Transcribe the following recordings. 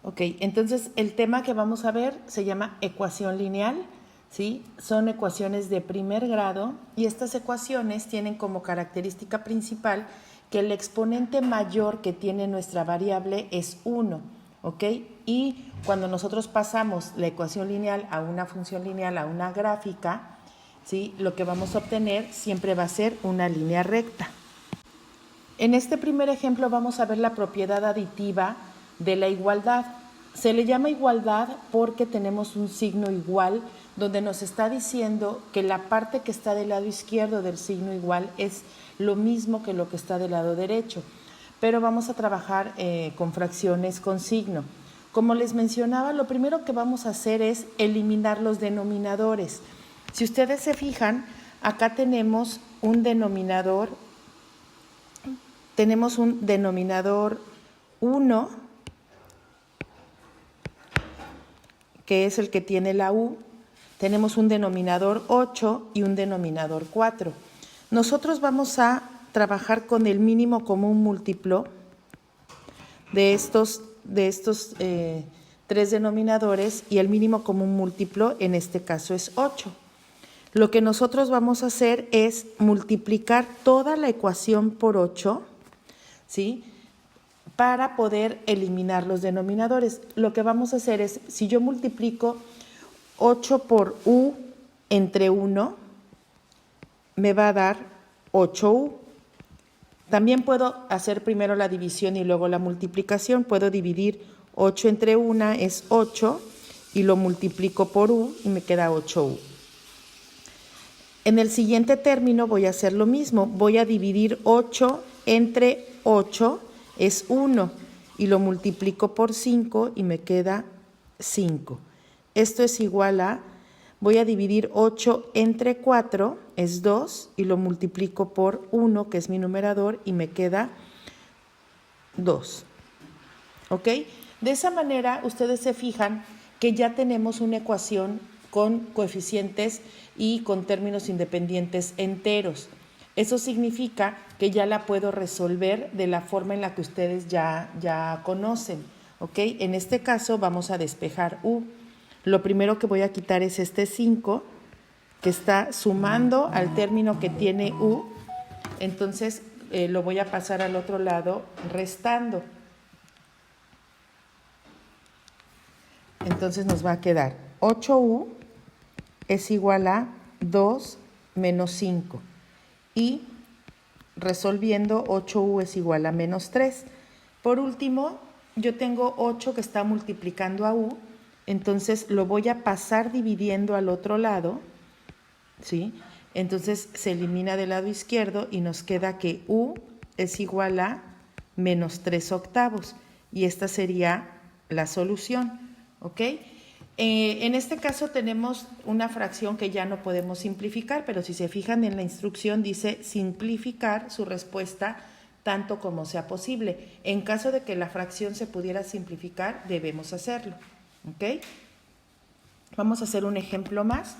Ok, entonces el tema que vamos a ver se llama ecuación lineal, ¿sí? Son ecuaciones de primer grado y estas ecuaciones tienen como característica principal que el exponente mayor que tiene nuestra variable es 1, ¿ok? Y cuando nosotros pasamos la ecuación lineal a una función lineal, a una gráfica, ¿sí? Lo que vamos a obtener siempre va a ser una línea recta. En este primer ejemplo vamos a ver la propiedad aditiva de la igualdad. Se le llama igualdad porque tenemos un signo igual donde nos está diciendo que la parte que está del lado izquierdo del signo igual es lo mismo que lo que está del lado derecho. Pero vamos a trabajar con fracciones con signo. Como les mencionaba, lo primero que vamos a hacer es eliminar los denominadores. Si ustedes se fijan, acá tenemos un denominador 1, que es el que tiene la U, tenemos un denominador 8 y un denominador 4. Nosotros vamos a trabajar con el mínimo común múltiplo de estos tres denominadores y el mínimo común múltiplo en este caso es 8. Lo que nosotros vamos a hacer es multiplicar toda la ecuación por 8, ¿sí? Para poder eliminar los denominadores. Lo que vamos a hacer es, si yo multiplico 8 por U entre 1, me va a dar 8U. También puedo hacer primero la división y luego la multiplicación. Puedo dividir 8 entre 1 es 8 y lo multiplico por U y me queda 8U. En el siguiente término voy a hacer lo mismo. Voy a dividir 8 entre 8 es 1 y lo multiplico por 5 y me queda 5. Esto es igual a, voy a dividir 8 entre 4 es 2 y lo multiplico por 1, que es mi numerador, y me queda 2. ¿Ok? De esa manera ustedes se fijan que ya tenemos una ecuación con coeficientes y con términos independientes enteros. Eso significa que ya la puedo resolver de la forma en la que ustedes ya conocen, ¿ok? En este caso vamos a despejar U. Lo primero que voy a quitar es este 5, que está sumando al término que tiene U. Entonces lo voy a pasar al otro lado restando. Entonces nos va a quedar 8U es igual a 2 menos 5. Y resolviendo 8U es igual a menos 3. Por último, yo tengo 8 que está multiplicando a U, entonces lo voy a pasar dividiendo al otro lado, ¿sí? Entonces se elimina del lado izquierdo y nos queda que U es igual a menos 3 octavos. Y esta sería la solución, ¿ok? En este caso tenemos una fracción que ya no podemos simplificar, pero si se fijan en la instrucción dice simplificar su respuesta tanto como sea posible. En caso de que la fracción se pudiera simplificar, debemos hacerlo. ¿Ok? Vamos a hacer un ejemplo más.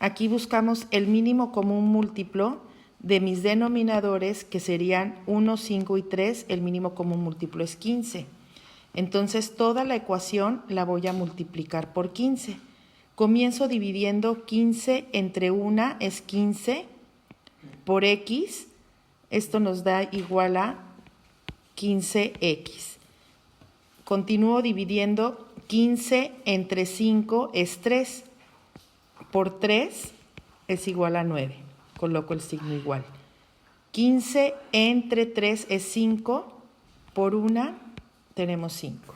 Aquí buscamos el mínimo común múltiplo de mis denominadores, que serían 1, 5 y 3. El mínimo común múltiplo es 15. Entonces toda la ecuación la voy a multiplicar por 15. Comienzo dividiendo 15 entre 1 es 15 por X. Esto nos da igual a 15X. Continúo dividiendo 15 entre 5 es 3. Por 3 es igual a 9. Coloco el signo igual. 15 entre 3 es 5. Por 1 tenemos 5.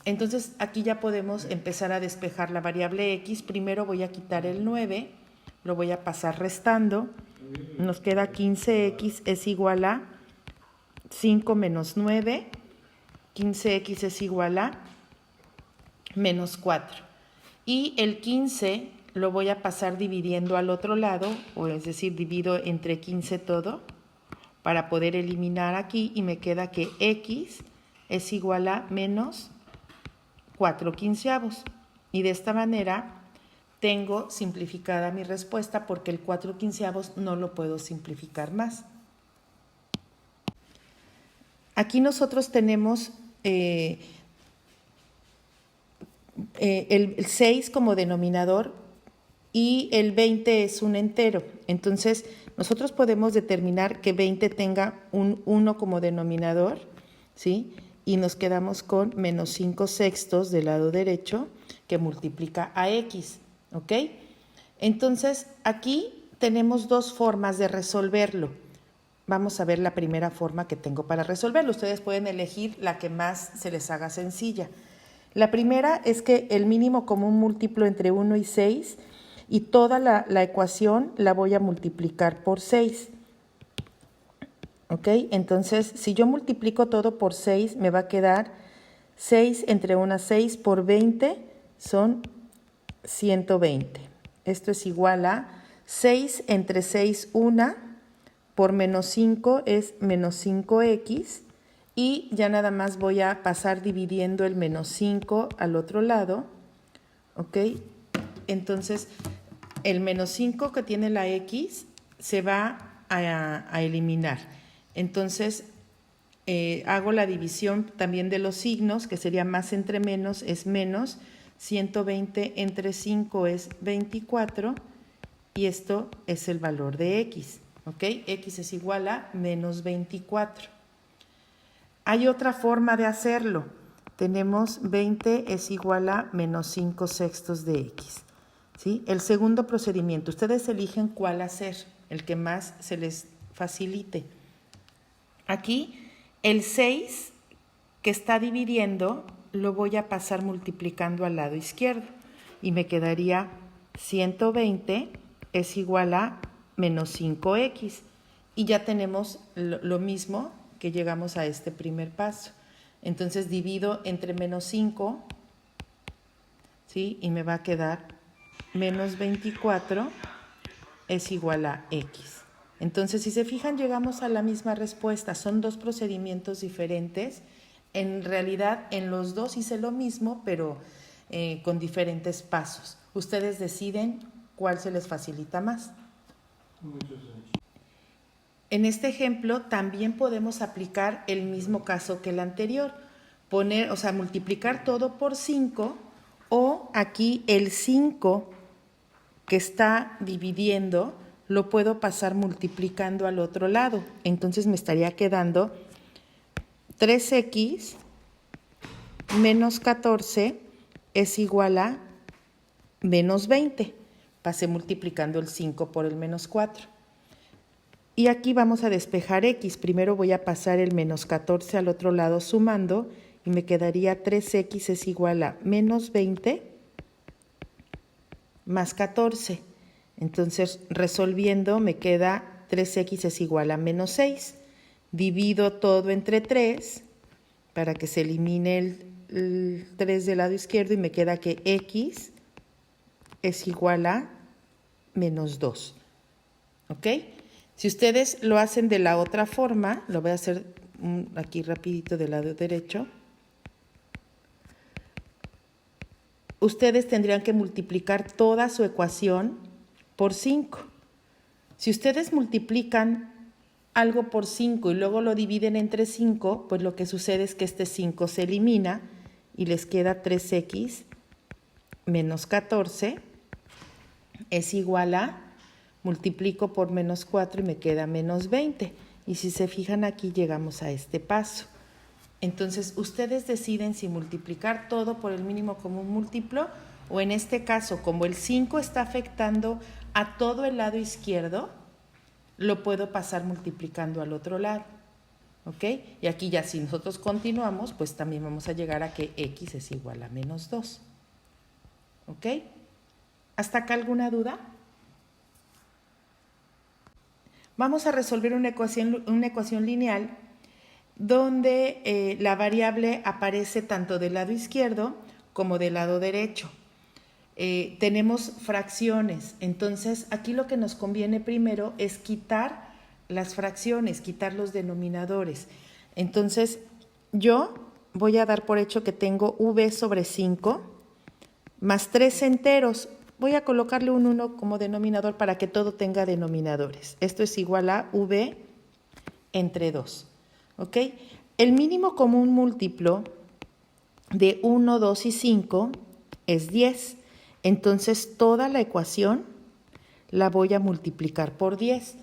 Entonces aquí ya podemos empezar a despejar la variable X. Primero voy a quitar el 9, lo voy a pasar restando. Nos queda 15X es igual a 5 menos 9. 15X es igual a menos 4. Y el 15 lo voy a pasar dividiendo al otro lado, o es decir, divido entre 15 todo, para poder eliminar aquí, y me queda que X es igual a menos 4 quinceavos. Y de esta manera tengo simplificada mi respuesta porque el 4 quinceavos no lo puedo simplificar más. Aquí nosotros tenemos el 6 como denominador y el 20 es un entero. Entonces, nosotros podemos determinar que 20 tenga un 1 como denominador, ¿sí? Y nos quedamos con menos 5 sextos del lado derecho que multiplica a x, ¿ok? Entonces, aquí tenemos dos formas de resolverlo. Vamos a ver la primera forma que tengo para resolverlo. Ustedes pueden elegir la que más se les haga sencilla. La primera es que el mínimo común múltiplo entre 1 y 6 y toda la ecuación la voy a multiplicar por 6. ¿Ok? Entonces, si yo multiplico todo por 6, me va a quedar 6 entre 1 a 6 por 20 son 120. Esto es igual a 6 entre 6, 1 por menos 5 es menos 5x. Y ya nada más voy a pasar dividiendo el menos 5 al otro lado, ¿ok? Entonces, el menos 5 que tiene la x se va a eliminar. Entonces, hago la división también de los signos, que sería más entre menos es menos, 120 entre 5 es 24, y esto es el valor de x, ¿ok? X es igual a menos 24. Hay otra forma de hacerlo. Tenemos 20 es igual a menos 5 sextos de x. ¿Sí? El segundo procedimiento, ustedes eligen cuál hacer, el que más se les facilite. Aquí, el 6 que está dividiendo lo voy a pasar multiplicando al lado izquierdo y me quedaría 120 es igual a menos 5x. Y ya tenemos lo mismo que llegamos a este primer paso. Entonces divido entre menos 5, ¿sí? Y me va a quedar menos 24 es igual a x. Entonces, si se fijan, llegamos a la misma respuesta. Son dos procedimientos diferentes. En realidad, en los dos hice lo mismo, pero con diferentes pasos. Ustedes deciden cuál se les facilita más. En este ejemplo también podemos aplicar el mismo caso que el anterior, multiplicar todo por 5, o aquí el 5 que está dividiendo lo puedo pasar multiplicando al otro lado. Entonces me estaría quedando 3x menos 14 es igual a menos 20. Pasé multiplicando el 5 por el menos 4. Y aquí vamos a despejar x. Primero voy a pasar el menos 14 al otro lado sumando y me quedaría 3x es igual a menos 20 más 14. Entonces, resolviendo me queda 3x es igual a menos 6. Divido todo entre 3 para que se elimine el 3 del lado izquierdo y me queda que x es igual a menos 2. ¿Ok? Si ustedes lo hacen de la otra forma, lo voy a hacer aquí rapidito del lado derecho, ustedes tendrían que multiplicar toda su ecuación por 5. Si ustedes multiplican algo por 5 y luego lo dividen entre 5, pues lo que sucede es que este 5 se elimina y les queda 3x menos 14 es igual a, multiplico por menos 4 y me queda menos 20. Y si se fijan aquí llegamos a este paso. Entonces ustedes deciden si multiplicar todo por el mínimo común múltiplo, o en este caso, como el 5 está afectando a todo el lado izquierdo, lo puedo pasar multiplicando al otro lado. ¿Ok? Y aquí ya si nosotros continuamos, pues también vamos a llegar a que x es igual a menos 2. ¿Ok? ¿Hasta acá alguna duda? Vamos a resolver una ecuación lineal donde la variable aparece tanto del lado izquierdo como del lado derecho. Tenemos fracciones, entonces aquí lo que nos conviene primero es quitar las fracciones, quitar los denominadores. Entonces yo voy a dar por hecho que tengo v sobre 5 más 3 enteros. Voy a colocarle un 1 como denominador para que todo tenga denominadores. Esto es igual a v entre 2. ¿Ok? El mínimo común múltiplo de 1, 2 y 5 es 10. Entonces toda la ecuación la voy a multiplicar por 10.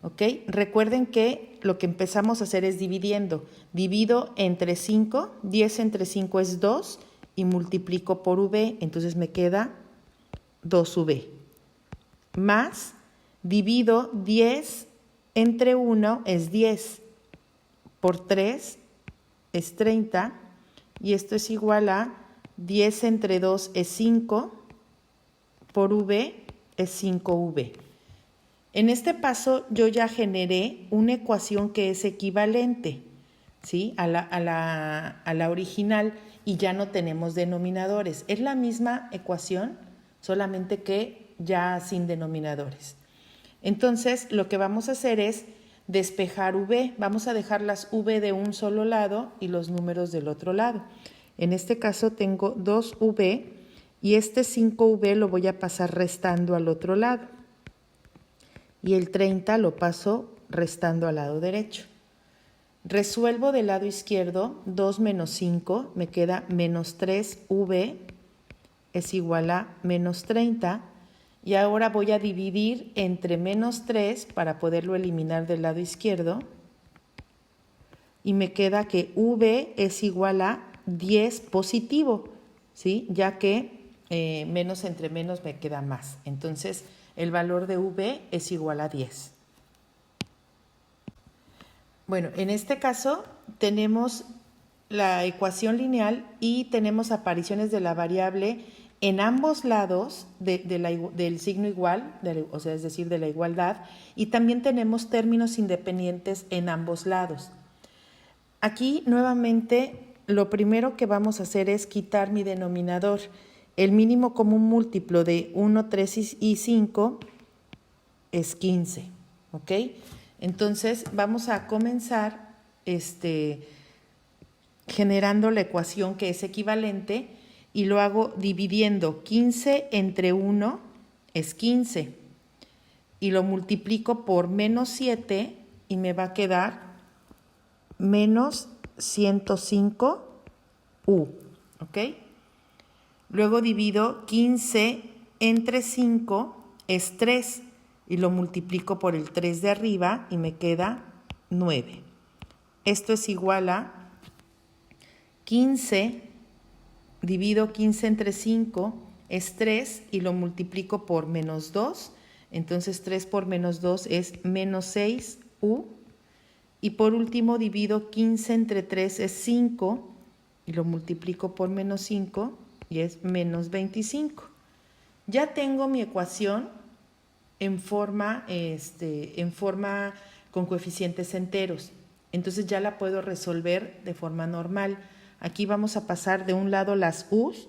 ¿Ok? Recuerden que lo que empezamos a hacer es dividiendo. Divido entre 5, 10 entre 5 es 2 y multiplico por v, entonces me queda 2v. Más, divido 10 entre 1 es 10, por 3 es 30 y esto es igual a 10 entre 2 es 5, por v es 5v. En este paso yo ya generé una ecuación que es equivalente, ¿sí? a la original y ya no tenemos denominadores. Es la misma ecuación, solamente que ya sin denominadores. Entonces lo que vamos a hacer es despejar v. Vamos a dejar las v de un solo lado y los números del otro lado. En este caso tengo 2v y este 5v lo voy a pasar restando al otro lado. Y el 30 lo paso restando al lado derecho. Resuelvo del lado izquierdo, 2 menos 5, me queda menos 3v es igual a menos 30. Y ahora voy a dividir entre menos 3 para poderlo eliminar del lado izquierdo. Y me queda que v es igual a 10 positivo, ¿sí? Ya que menos entre menos me queda más. Entonces, el valor de v es igual a 10. Bueno, en este caso tenemos la ecuación lineal y tenemos apariciones de la variable en ambos lados del signo igual, o sea, es decir, de la igualdad, y también tenemos términos independientes en ambos lados. Aquí, nuevamente, lo primero que vamos a hacer es quitar mi denominador. El mínimo común múltiplo de 1, 3 y 5 es 15, ¿ok? Entonces, vamos a comenzar generando la ecuación que es equivalente y lo hago dividiendo 15 entre 1 es 15 y lo multiplico por menos 7 y me va a quedar menos 105u, ¿ok? Luego divido 15 entre 5 es 3 y lo multiplico por el 3 de arriba y me queda 9. Esto es igual a 15, divido 15 entre 5 es 3 y lo multiplico por menos 2. Entonces 3 por menos 2 es menos 6u. Y por último divido 15 entre 3 es 5 y lo multiplico por menos 5 y es menos 25. Ya tengo mi ecuación en forma con coeficientes enteros. Entonces ya la puedo resolver de forma normal. Aquí vamos a pasar de un lado las u's.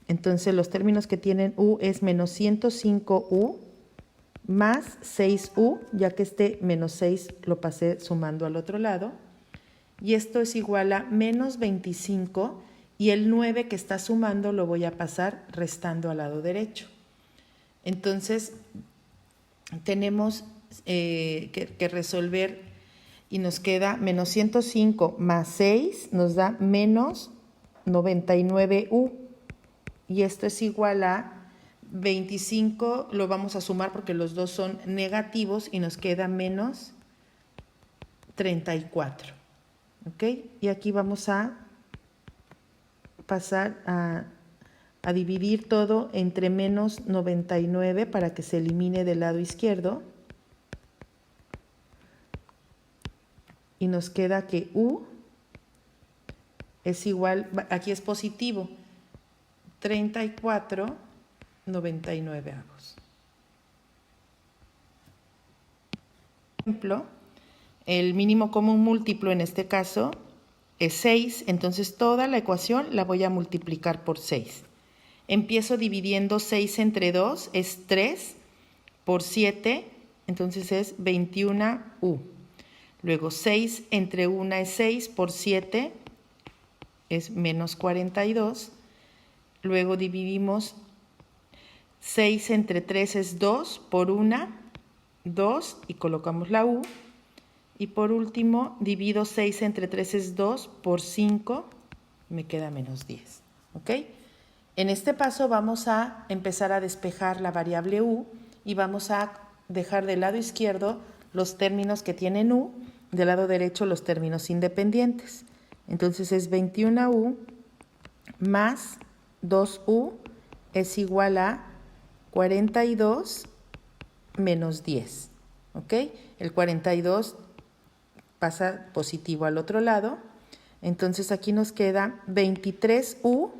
Entonces los términos que tienen u es menos 105u más 6u, ya que este menos 6 lo pasé sumando al otro lado. Y esto es igual a menos 25 y el 9 que está sumando lo voy a pasar restando al lado derecho. Entonces tenemos que resolver y nos queda menos 105 más 6 nos da menos 99u y esto es igual a 25, lo vamos a sumar porque los dos son negativos y nos queda menos 34, ¿ok? Y aquí vamos a pasar a dividir todo entre menos 99 para que se elimine del lado izquierdo. Y nos queda que u es igual, aquí es positivo, 34/99. Ejemplo, el mínimo común múltiplo en este caso es 6, entonces toda la ecuación la voy a multiplicar por 6. Empiezo dividiendo 6 entre 2, es 3 por 7, entonces es 21u. Luego 6 entre 1 es 6 por 7 es menos 42. Luego dividimos 6 entre 3 es 2 por 1, 2 y colocamos la u. Y por último divido 6 entre 3 es 2 por 5, me queda menos 10. ¿Ok? En este paso vamos a empezar a despejar la variable u y vamos a dejar del lado izquierdo los términos que tienen u, del lado derecho los términos independientes. Entonces es 21u más 2u es igual a 42 menos 10. ¿Ok? El 42 pasa positivo al otro lado. Entonces aquí nos queda 23u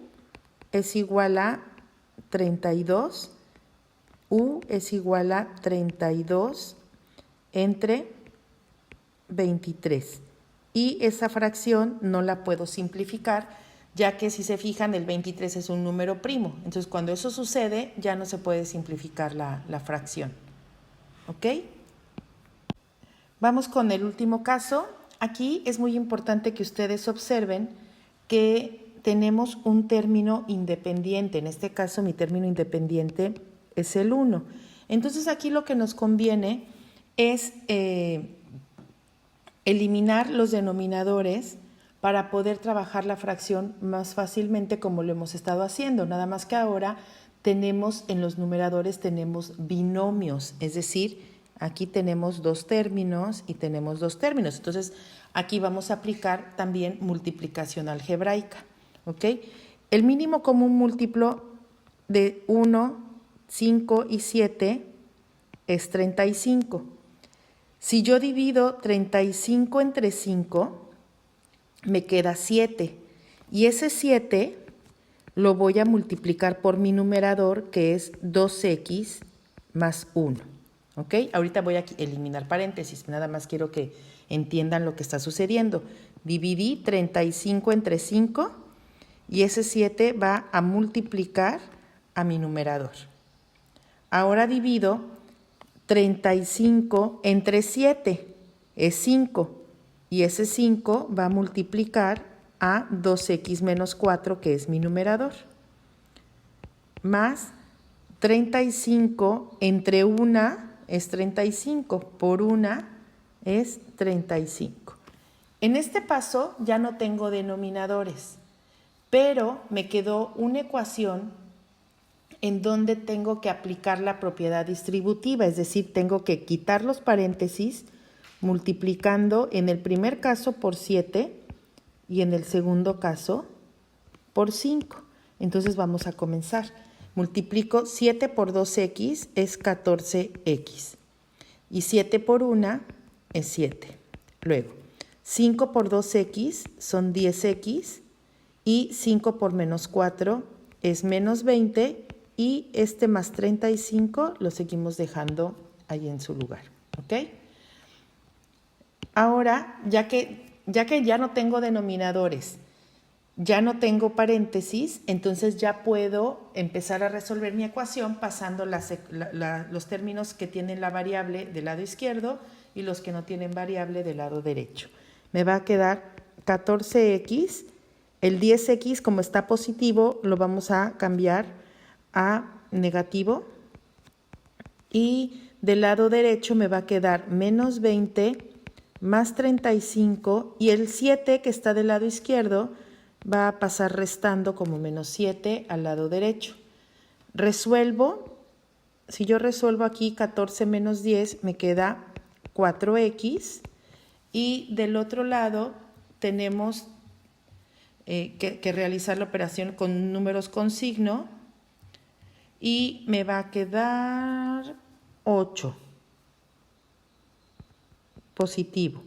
es igual a 32. U es igual a 32 entre 23. Y esa fracción no la puedo simplificar, ya que si se fijan el 23 es un número primo. Entonces cuando eso sucede ya no se puede simplificar la fracción. ¿Ok? Vamos con el último caso. Aquí es muy importante que ustedes observen que tenemos un término independiente. En este caso mi término independiente es el 1. Entonces aquí lo que nos conviene es eliminar los denominadores para poder trabajar la fracción más fácilmente como lo hemos estado haciendo. Nada más que ahora tenemos en los numeradores tenemos binomios, es decir, aquí tenemos dos términos y tenemos dos términos. Entonces aquí vamos a aplicar también multiplicación algebraica. ¿Ok? El mínimo común múltiplo de 1, 5 y 7 es 35. Si yo divido 35 entre 5, me queda 7. Y ese 7 lo voy a multiplicar por mi numerador, que es 2x más 1. ¿Ok? Ahorita voy a eliminar paréntesis, nada más quiero que entiendan lo que está sucediendo. Dividí 35 entre 5 y ese 7 va a multiplicar a mi numerador. Ahora divido 35 entre 7, es 5, y ese 5 va a multiplicar a 2x menos 4, que es mi numerador, más 35 entre 1 es 35, por 1 es 35. En este paso ya no tengo denominadores, pero me quedó una ecuación en donde tengo que aplicar la propiedad distributiva, es decir, tengo que quitar los paréntesis multiplicando en el primer caso por 7 y en el segundo caso por 5. Entonces vamos a comenzar. Multiplico 7 por 2x es 14x y 7 por 1 es 7. Luego, 5 por 2x son 10x y 5 por menos 4 es menos 20 y este más 35 lo seguimos dejando ahí en su lugar. ¿Ok? Ahora, ya que ya no tengo denominadores, ya no tengo paréntesis, entonces ya puedo empezar a resolver mi ecuación pasando los términos que tienen la variable del lado izquierdo y los que no tienen variable del lado derecho. Me va a quedar 14x, el 10x como está positivo lo vamos a cambiar a negativo y del lado derecho me va a quedar menos 20 más 35 y el 7 que está del lado izquierdo va a pasar restando como menos 7 al lado derecho. Resuelvo, si yo resuelvo aquí 14 menos 10 me queda 4x y del otro lado tenemos que realizar la operación con números con signo y me va a quedar 8 positivo.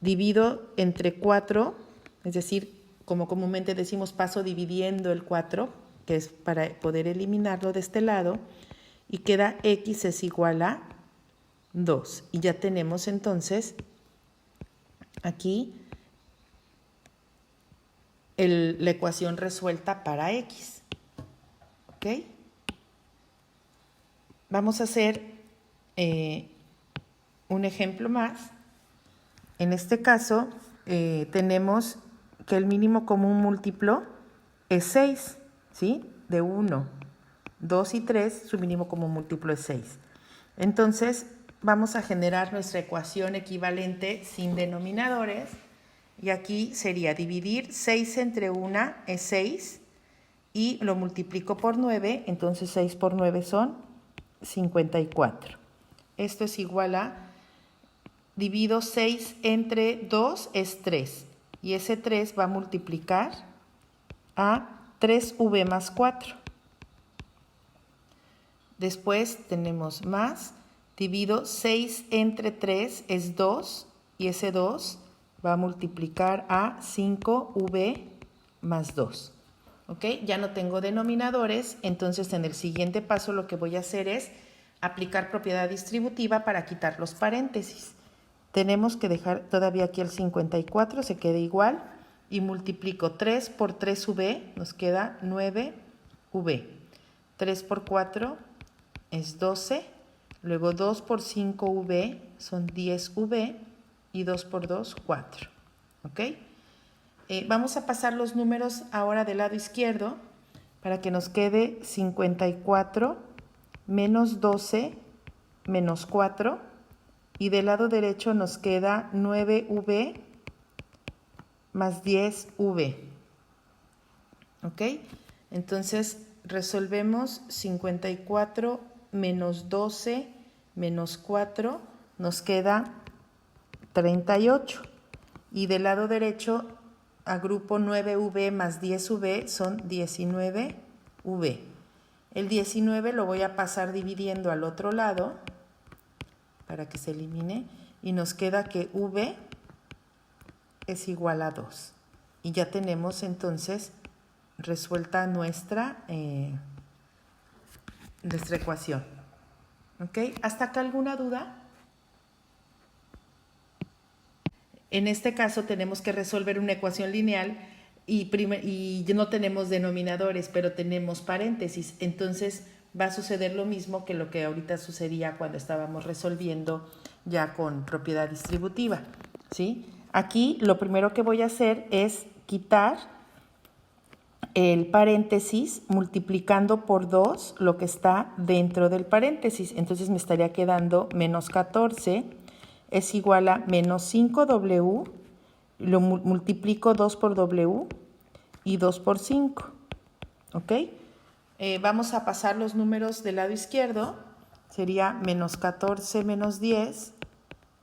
Divido entre 4, es decir, como comúnmente decimos, paso dividiendo el 4, que es para poder eliminarlo de este lado, y queda x es igual a 2. Y ya tenemos entonces aquí la ecuación resuelta para x. ¿Ok? Vamos a hacer un ejemplo más. En este caso tenemos que el mínimo común múltiplo es 6, ¿sí? De 1, 2 y 3, su mínimo común múltiplo es 6. Entonces vamos a generar nuestra ecuación equivalente sin denominadores y aquí sería dividir 6 entre 1 es 6 y lo multiplico por 9, entonces 6 por 9 son 54. Esto es igual a, divido 6 entre 2 es 3, y ese 3 va a multiplicar a 3v más 4. Después tenemos más, divido 6 entre 3 es 2, y ese 2 va a multiplicar a 5v más 2. ¿Ok? Ya no tengo denominadores, entonces en el siguiente paso lo que voy a hacer es aplicar propiedad distributiva para quitar los paréntesis. Tenemos que dejar todavía aquí el 54, se queda igual, y multiplico 3 por 3v, nos queda 9v. 3 por 4 es 12, luego 2 por 5v son 10v, y 2 por 2, 4. ¿Ok? Vamos a pasar los números ahora del lado izquierdo para que nos quede 54 menos 12 menos 4, y del lado derecho nos queda 9v más 10v. ¿Ok? Entonces resolvemos 54 menos 12 menos 4, nos queda 38. Y del lado derecho agrupo 9v más 10v, son 19v. El 19 lo voy a pasar dividiendo al otro lado para que se elimine, y nos queda que v es igual a 2. Y ya tenemos entonces resuelta nuestra ecuación. ¿Ok? ¿Hasta acá alguna duda? En este caso tenemos que resolver una ecuación lineal y no tenemos denominadores, pero tenemos paréntesis. Entonces va a suceder lo mismo que lo que ahorita sucedía cuando estábamos resolviendo ya con propiedad distributiva, ¿sí? Aquí lo primero que voy a hacer es quitar el paréntesis multiplicando por 2 lo que está dentro del paréntesis. Entonces me estaría quedando menos 14 es igual a menos 5w, lo multiplico 2 por w y 2 por 5. ¿Ok? Vamos a pasar los números del lado izquierdo. Sería menos 14 menos 10,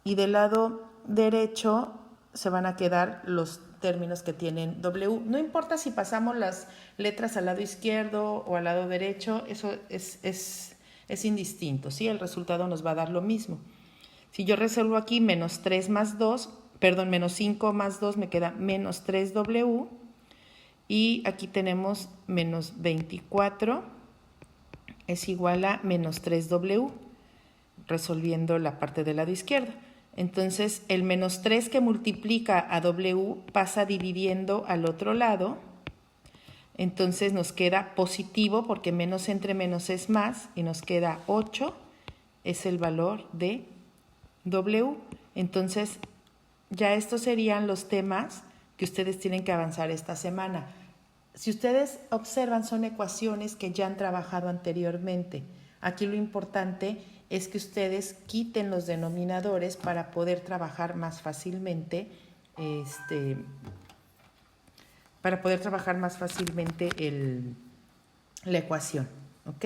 y del lado derecho se van a quedar los términos que tienen w. No importa si pasamos las letras al lado izquierdo o al lado derecho, eso es indistinto, ¿sí? El resultado nos va a dar lo mismo. Si yo resuelvo aquí menos 3 más 2, perdón, menos 5 más 2 me queda menos 3w, y aquí tenemos menos 24 es igual a menos 3w, resolviendo la parte del lado izquierdo. Entonces el menos 3 que multiplica a w pasa dividiendo al otro lado, entonces nos queda positivo porque menos entre menos es más, y nos queda 8, es el valor de w. Entonces ya estos serían los temas que ustedes tienen que avanzar esta semana. Si ustedes observan, son ecuaciones que ya han trabajado anteriormente. Aquí lo importante es que ustedes quiten los denominadores para poder trabajar más fácilmente la ecuación, ¿ok?